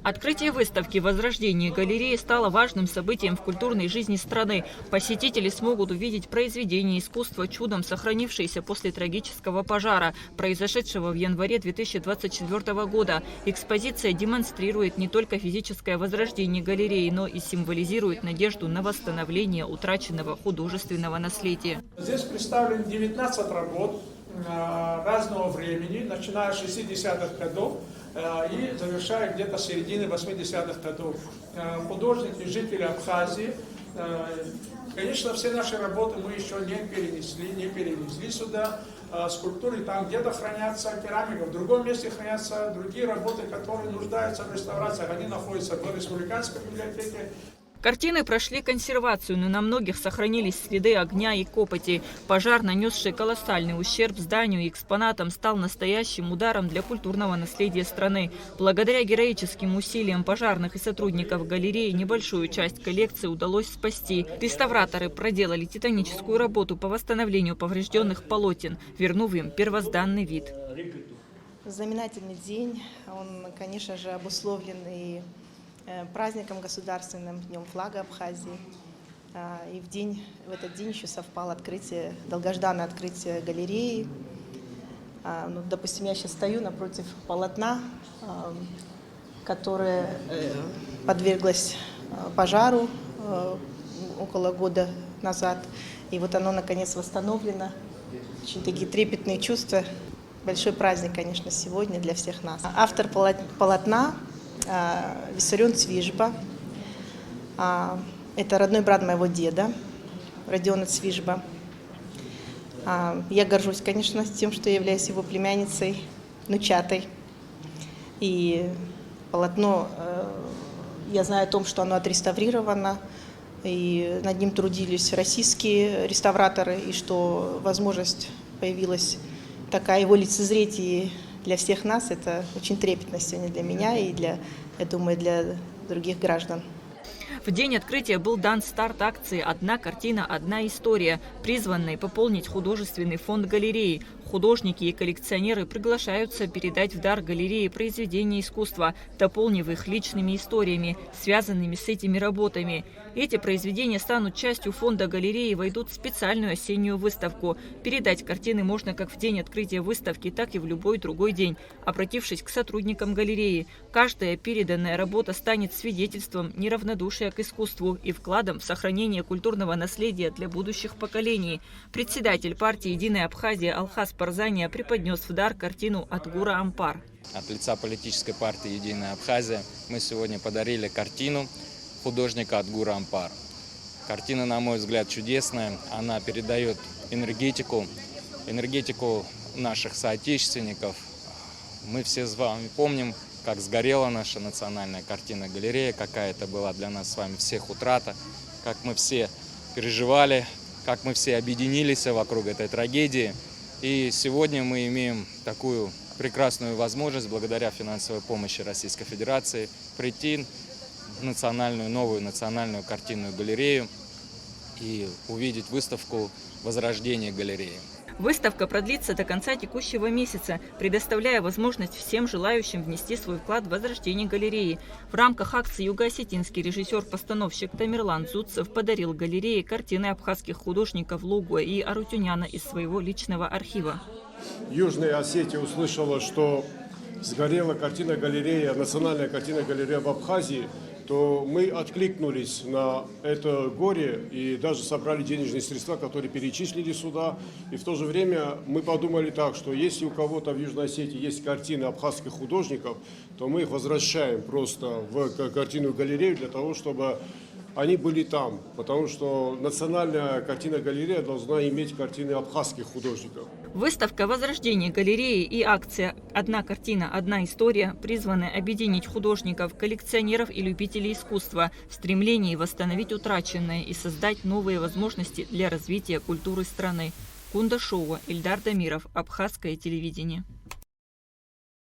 Открытие выставки «Возрождение галереи» стало важным событием в культурной жизни страны. Посетители смогут увидеть произведения искусства, чудом сохранившиеся после трагического пожара, произошедшего в январе 2024 года. Экспозиция демонстрирует не только физическое возрождение галереи, но и символизирует надежду на восстановление утраченного художественного наследия. Здесь представлены 19 работ разного времени, начиная с 60-х годов и завершая где-то середины 80-х годов. Художники, жители Абхазии. Конечно, все наши работы мы еще не перенесли сюда. Скульптуры там где-то хранятся, керамика в другом месте хранятся, другие работы, которые нуждаются в реставрациях, они находятся в Республиканской библиотеке. Картины прошли консервацию, но на многих сохранились следы огня и копоти. Пожар, нанесший колоссальный ущерб зданию и экспонатам, стал настоящим ударом для культурного наследия страны. Благодаря героическим усилиям пожарных и сотрудников галереи небольшую часть коллекции удалось спасти. Реставраторы проделали титаническую работу по восстановлению поврежденных полотен, вернув им первозданный вид. Знаменательный день, он, конечно же, обусловлен и праздником государственным, Днем флага Абхазии. И в этот день еще совпало долгожданное открытие галереи. Допустим, я сейчас стою напротив полотна, которое подверглось пожару около года назад. И вот оно, наконец, восстановлено. Очень такие трепетные чувства. Большой праздник, конечно, сегодня для всех нас. Автор полотна Виссарион Цвижба. Это родной брат моего деда, Родиона Цвижба. Я горжусь, конечно, тем, что я являюсь его племянницей, внучатой. И полотно, я знаю о том, что оно отреставрировано, и над ним трудились российские реставраторы, и что возможность появилась такая его лицезреть и для всех нас. Это очень трепетно сегодня для меня и я думаю, для других граждан. В день открытия был дан старт акции «Одна картина, одна история», призванной пополнить художественный фонд галереи. Художники и коллекционеры приглашаются передать в дар галереи произведения искусства, дополнив их личными историями, связанными с этими работами. Эти произведения станут частью фонда галереи и войдут в специальную осеннюю выставку. Передать картины можно как в день открытия выставки, так и в любой другой день, обратившись к сотрудникам галереи. Каждая переданная работа станет свидетельством неравнодушия к искусству и вкладом в сохранение культурного наследия для будущих поколений. Председатель партии «Единая Абхазия» Алхас Парзания преподнес в дар картину «Атгура Ампар». От лица политической партии «Единая Абхазия» мы сегодня подарили картину художника Атгура Ампар. Картина, на мой взгляд, чудесная. Она передает энергетику наших соотечественников. Мы все с вами помним, как сгорела наша национальная картина-галерея, какая это была для нас с вами всех утрата, как мы все переживали, как мы все объединились вокруг этой трагедии. И сегодня мы имеем такую прекрасную возможность, благодаря финансовой помощи Российской Федерации, прийти в новую национальную картинную галерею и увидеть выставку «Возрождение галереи». Выставка продлится до конца текущего месяца, предоставляя возможность всем желающим внести свой вклад в возрождение галереи. В рамках акции юго-осетинский режиссер-постановщик Тамерлан Зуцев подарил галерее картины абхазских художников Лугуя и Арутюняна из своего личного архива. Южная Осетия услышала, что сгорела картина-галерея, национальная картина-галерея в Абхазии, то мы откликнулись на это горе и даже собрали денежные средства, которые перечислили сюда. И в то же время мы подумали так, что если у кого-то в Южной Осетии есть картины абхазских художников, то мы их возвращаем просто в картинную галерею для того, чтобы они были там, потому что национальная картина-галерея должна иметь картины абхазских художников. Выставка «Возрождение галереи» и акция «Одна картина, одна история» призваны объединить художников, коллекционеров и любителей искусства в стремлении восстановить утраченное и создать новые возможности для развития культуры страны. Кунда Шоуа, Ильдар Дамиров, Абхазское телевидение.